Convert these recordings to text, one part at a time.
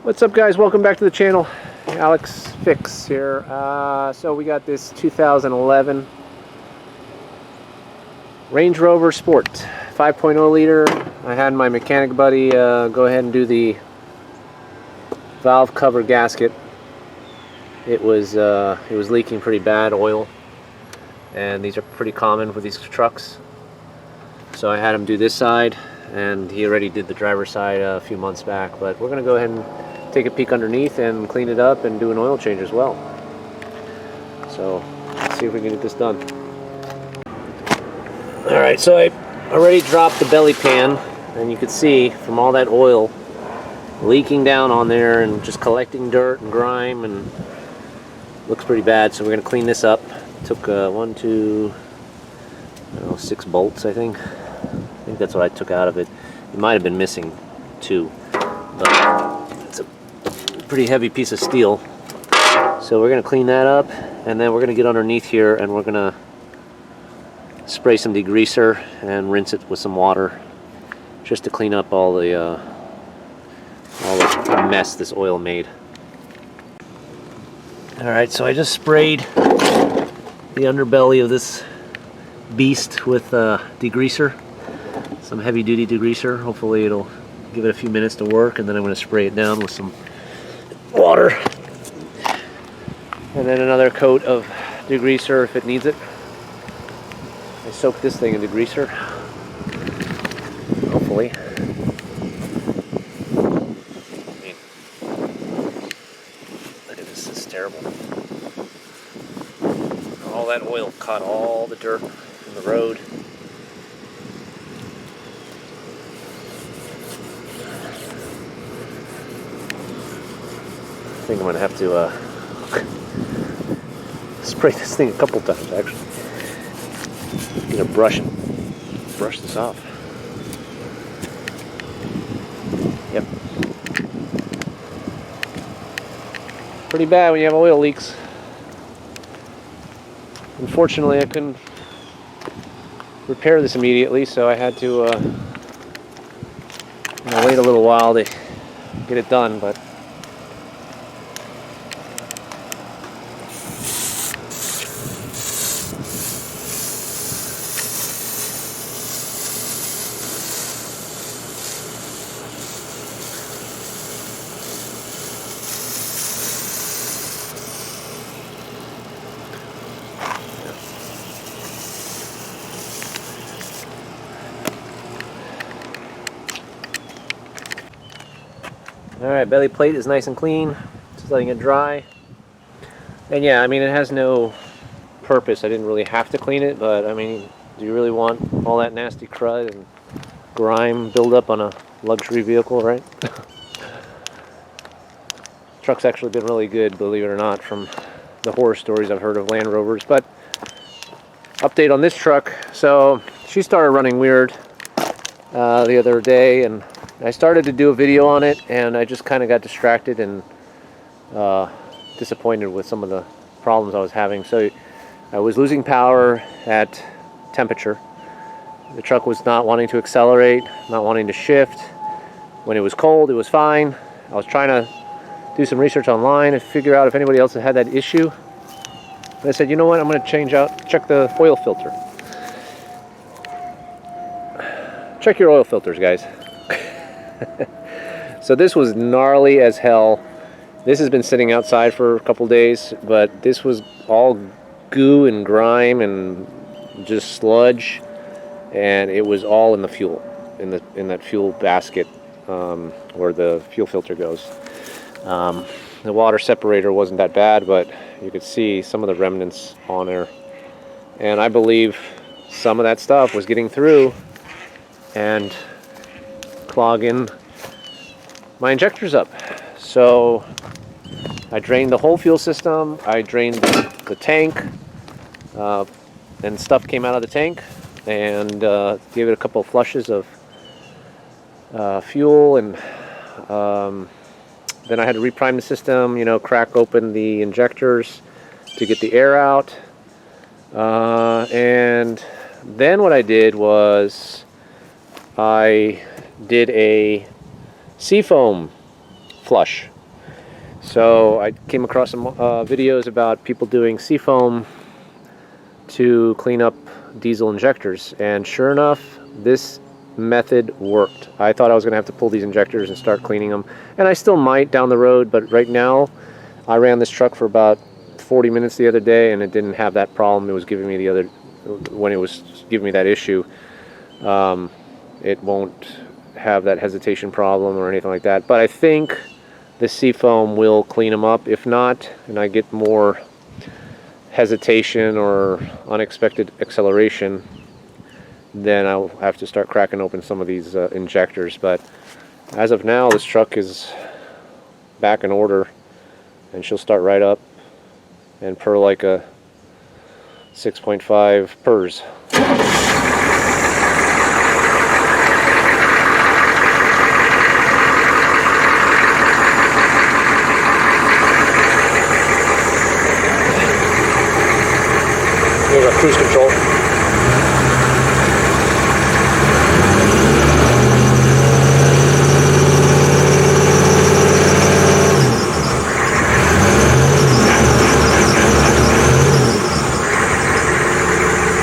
What's up, guys? Welcome back to the channel. Alex Fix here. So we got this 2011 Range Rover Sport 5.0 liter. I had my mechanic buddy go ahead and do the valve cover gasket. It was leaking pretty bad oil, and these are pretty common with these trucks. So I had him do this side, and he already did the driver's side a few months back. But we're gonna go ahead and take a peek underneath and clean it up and do an oil change as well. So let's see if we can get this done. Alright, so I already dropped the belly pan, and you can see from all that oil leaking down on there and just collecting dirt and grime, and looks pretty bad. So we're going to clean this up. Took 1, 2, 6 bolts, I think that's what I took out of it. It might have been missing 2, but it's a pretty heavy piece of steel. So we're going to clean that up, and then we're going to get underneath here and we're going to spray some degreaser and rinse it with some water just to clean up all the mess this oil made. Alright, so I just sprayed the underbelly of this beast with degreaser, some heavy duty degreaser. Hopefully it'll give it a few minutes to work, and then I'm going to spray it down with some water and then another coat of degreaser if it needs it. I soaked this thing in degreaser, hopefully. I mean, look at this, it's terrible. All that oil caught all the dirt from the road. I think I'm going to have to spray this thing a couple times, actually. I'm going to brush this off. Yep. Pretty bad when you have oil leaks. Unfortunately, I couldn't repair this immediately, so I had to wait a little while to get it done, but alright, belly plate is nice and clean. Just letting it dry. And yeah, I mean, it has no purpose. I didn't really have to clean it, but I mean, do you really want all that nasty crud and grime build up on a luxury vehicle, right? Truck's actually been really good, believe it or not, from the horror stories I've heard of Land Rovers. But update on this truck. So she started running weird the other day, and I started to do a video on it, and I just kind of got distracted and disappointed with some of the problems I was having. So I was losing power at temperature. The truck was not wanting to accelerate, not wanting to shift. When it was cold, it was fine. I was trying to do some research online and figure out if anybody else had that issue. And I said, you know what, I'm going to check the oil filter. Check your oil filters, guys. So this was gnarly as hell. This has been sitting outside for a couple days, but this was all goo and grime and just sludge, and it was all in the fuel, in that fuel basket where the fuel filter goes. The water separator wasn't that bad, but you could see some of the remnants on there, and I believe some of that stuff was getting through and clogging my injectors up. So I drained the whole fuel system. I drained the tank, and stuff came out of the tank, and gave it a couple of flushes of fuel, and then I had to reprime the system, crack open the injectors to get the air out, and then what I did was I did a seafoam flush. So I came across some videos about people doing seafoam to clean up diesel injectors, and sure enough, this method worked. I thought I was going to have to pull these injectors and start cleaning them, and I still might down the road, but right now I ran this truck for about 40 minutes the other day and it didn't have that problem. It was giving me when it was giving me that issue, it won't have that hesitation problem or anything like that. But I think the seafoam will clean them up. If not, and I get more hesitation or unexpected acceleration, then I'll have to start cracking open some of these injectors. But as of now, this truck is back in order, and she'll start right up and purr like a 6.5 purrs. Here's our cruise control.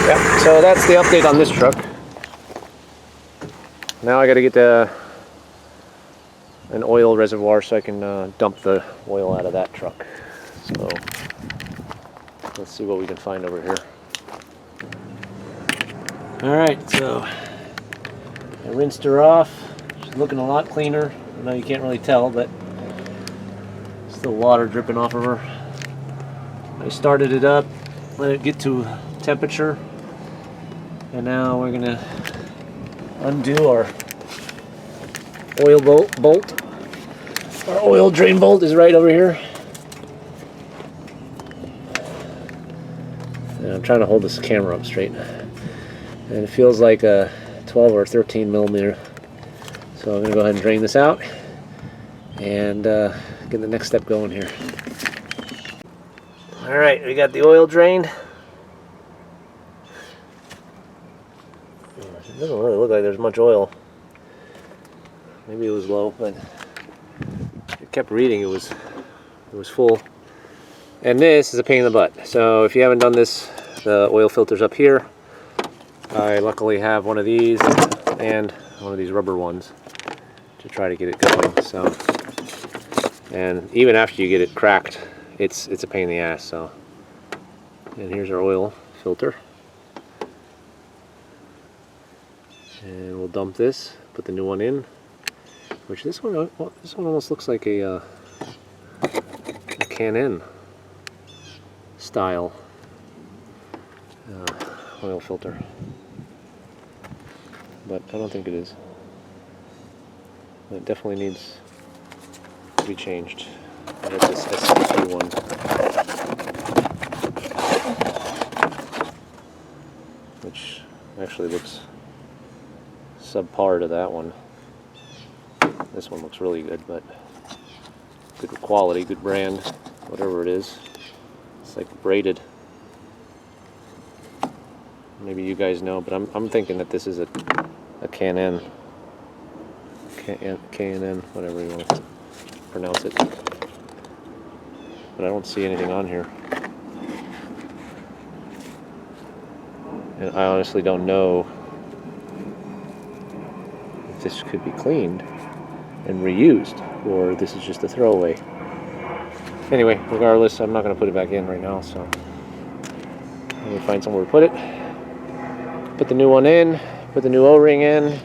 Yeah, so that's the update on this truck. Now I got to get an oil reservoir so I can dump the oil out of that truck. So let's see what we can find over here. Alright, so I rinsed her off. She's looking a lot cleaner. I know you can't really tell, but still water dripping off of her. I started it up, let it get to temperature, and now we're gonna undo our oil bolt. Our oil drain bolt is right over here. And I'm trying to hold this camera up straight. And it feels like a 12 or 13 millimeter. So I'm going to go ahead and drain this out and get the next step going here. Alright, we got the oil drained. It doesn't really look like there's much oil. Maybe it was low, but it kept reading it was full. And this is a pain in the butt. So if you haven't done this, the oil filter's up here. I luckily have one of these and one of these rubber ones to try to get it going. So, and even after you get it cracked, it's a pain in the ass. So, and here's our oil filter, and we'll dump this, put the new one in. Which this one almost looks like a Can-Am style oil filter, but I don't think it is. It definitely needs to be changed. That's this SCP one. Which actually looks subpar to that one. This one looks really good, but good quality, good brand, whatever it is. It's like braided. Maybe you guys know, but I'm thinking that this is a Can-Am, whatever you want to pronounce it. But I don't see anything on here, and I honestly don't know if this could be cleaned and reused, or this is just a throwaway. Anyway, regardless, I'm not going to put it back in right now, so let me find somewhere to put it. Put the new one in, put the new O-ring in.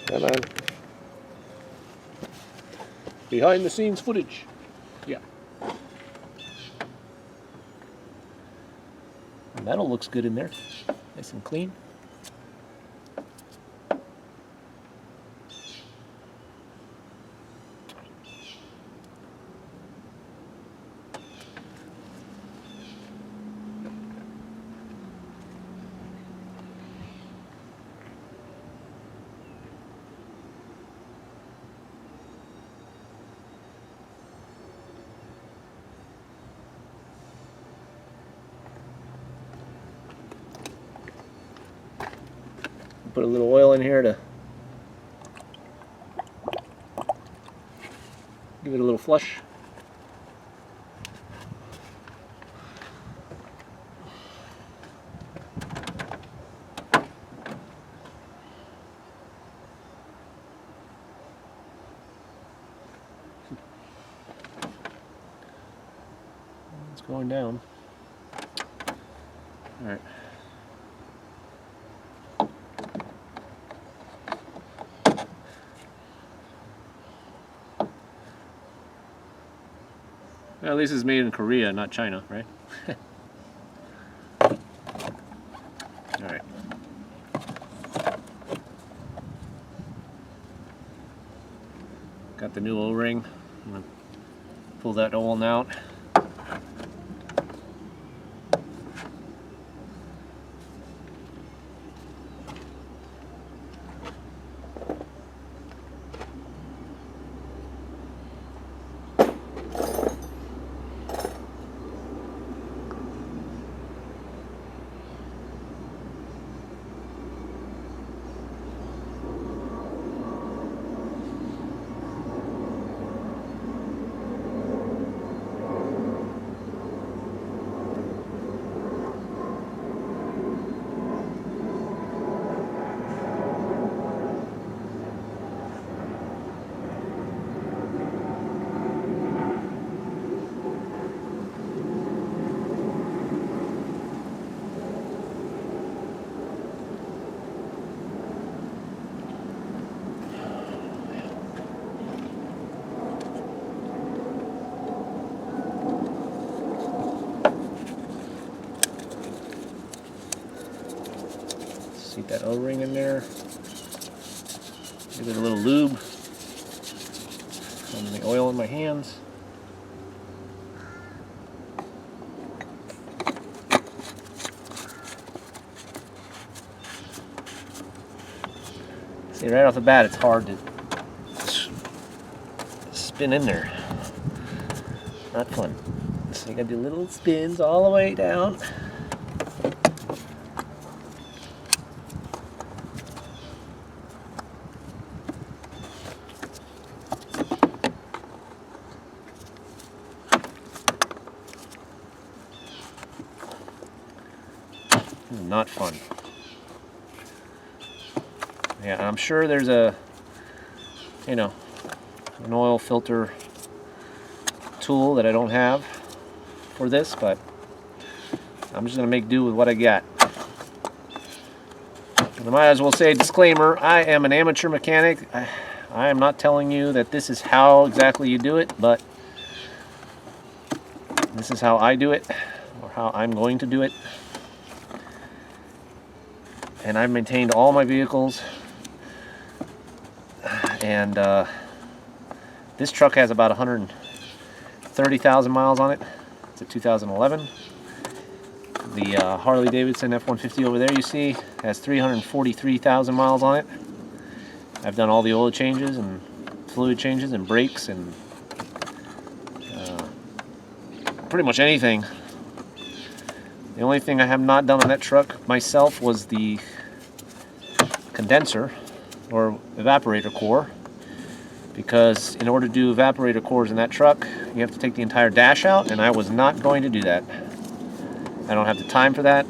Come on. Behind the scenes footage. Yeah. The metal looks good in there. Nice and clean. put a little oil in here to give it a little flush. It's going down. All right. Well, at least it's made in Korea, not China, right? All right. Got the new O-ring. I'm gonna pull that oil out. Get that O-ring in there. Give it a little lube. And the oil in my hands. See, right off the bat, it's hard to spin in there. Not fun. So you gotta do little spins all the way down. Not fun. Yeah, I'm sure there's a, an oil filter tool that I don't have for this, but I'm just gonna make do with what I got. And I might as well say, disclaimer, I am an amateur mechanic. I am not telling you that this is how exactly you do it, but this is how I do it, or how I'm going to do it. And I've maintained all my vehicles, and this truck has about 130,000 miles on it. It's a 2011. The Harley Davidson F-150 over there you see has 343,000 miles on it. I've done all the oil changes and fluid changes and brakes and pretty much anything. The only thing I have not done on that truck myself was the condenser or evaporator core, because in order to do evaporator cores in that truck, you have to take the entire dash out, and I was not going to do that. I don't have the time for that.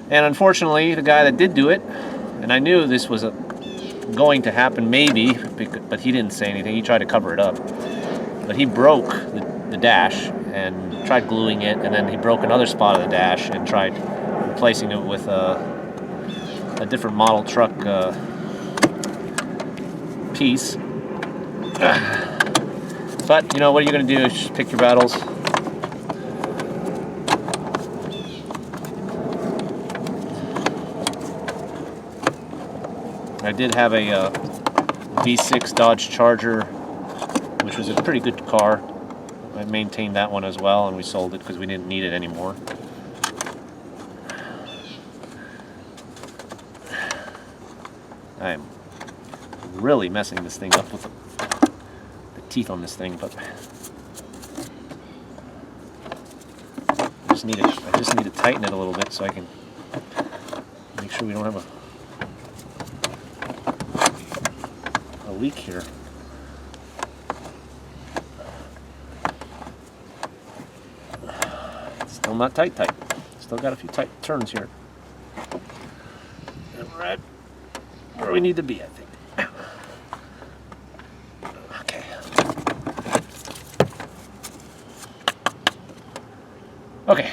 And unfortunately, the guy that did do it, and I knew this was going to happen maybe, but he didn't say anything. He tried to cover it up. But he broke the dash and tried gluing it, and then he broke another spot of the dash and tried replacing it with a different model truck piece. But what are you going to do? Just pick your battles. I did have a V6 Dodge Charger, which was a pretty good car. I maintained that one as well, and we sold it because we didn't need it anymore. I am really messing this thing up with the teeth on this thing, but I just need to tighten it a little bit so I can make sure we don't have a leak here. Still not tight. Still got a few tight turns here. And we're at where we need to be, I think. Okay. Okay.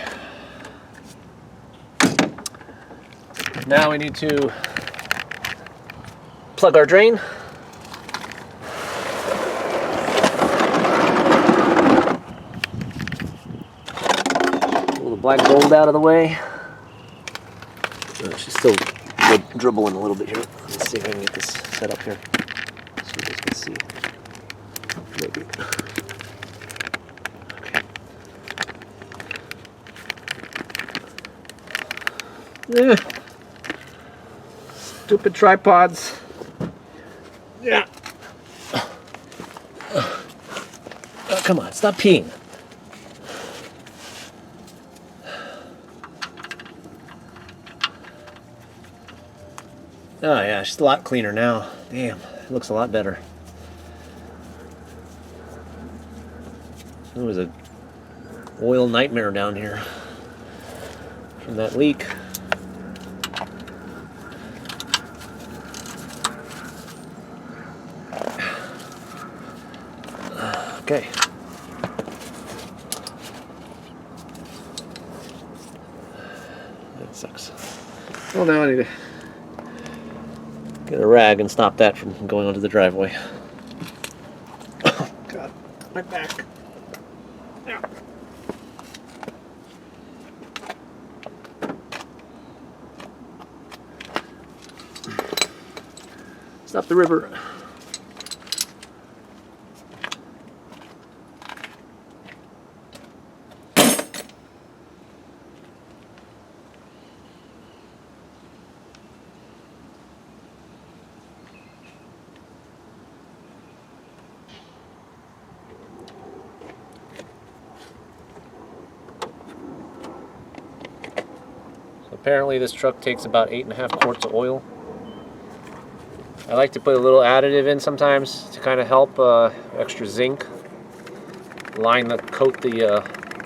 Now we need to plug our drain. Pull the black gold out of the way. She's still dribbling a little bit here. Let's see if I can get this set up here so you guys can see. Maybe. Okay. Stupid tripods. Yeah. Come on, stop peeing. Oh yeah, she's a lot cleaner now. Damn, it looks a lot better. It was an oil nightmare down here from that leak. Okay. That sucks. Well, now I need to get a rag and stop that from going onto the driveway. Oh, God, my back. Yeah. Stop the river. Apparently this truck takes about 8.5 quarts of oil. I like to put a little additive in sometimes to kind of help extra zinc.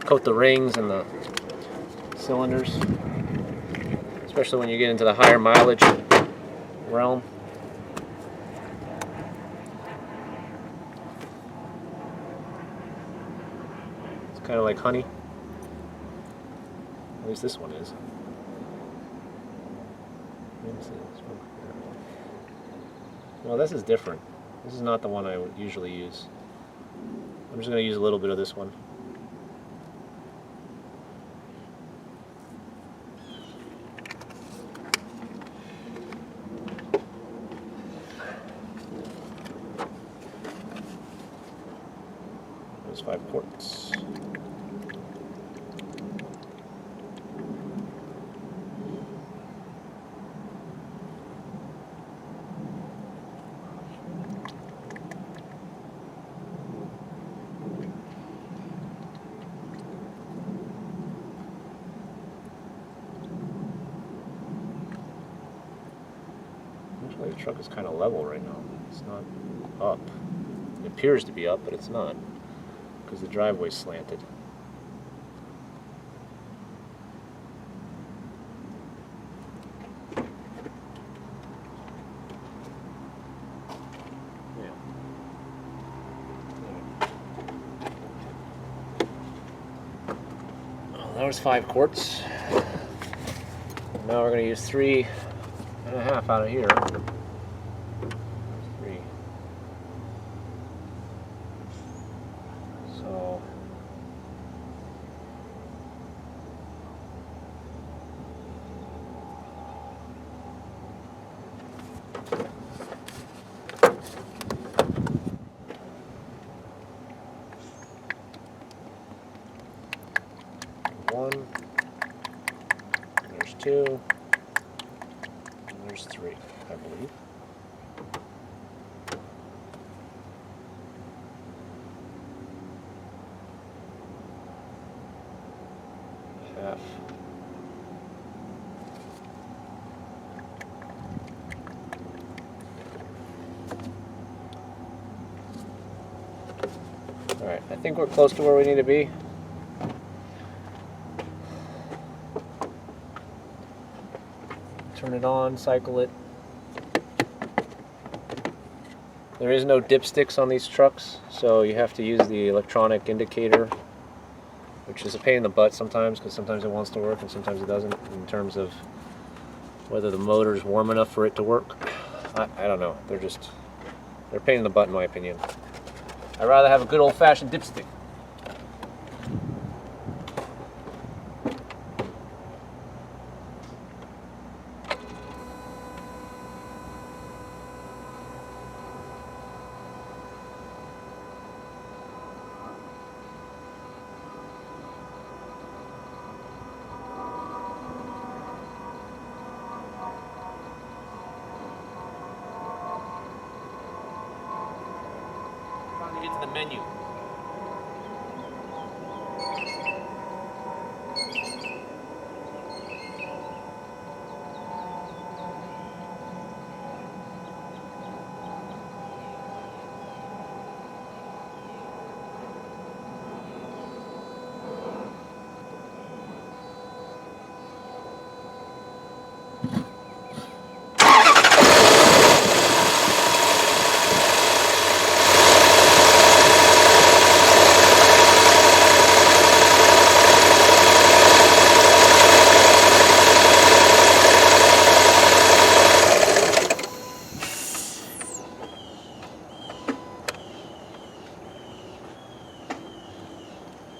Coat the rings and the cylinders, especially when you get into the higher mileage realm. It's kind of like honey. At least this one is. Well, this is different. This is not the one I would usually use. I'm just going to use a little bit of this one. There's 5 quarts. Actually, the truck is kind of level right now. It's not up. It appears to be up, but it's not, because the driveway's slanted. Yeah. Well, that was 5 quarts. Now we're going to use 3.5 out of here. 3. So one, there's 2, and there's 3, I believe. Half. I think we're close to where we need to be. Turn it on, cycle it. There is no dipsticks on these trucks, so you have to use the electronic indicator, which is a pain in the butt sometimes, because sometimes it wants to work and sometimes it doesn't, in terms of whether the motor is warm enough for it to work. I don't know. They're a pain in the butt in my opinion. I'd rather have a good old-fashioned dipstick. Trying to get to the menu.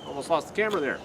Almost lost the camera there.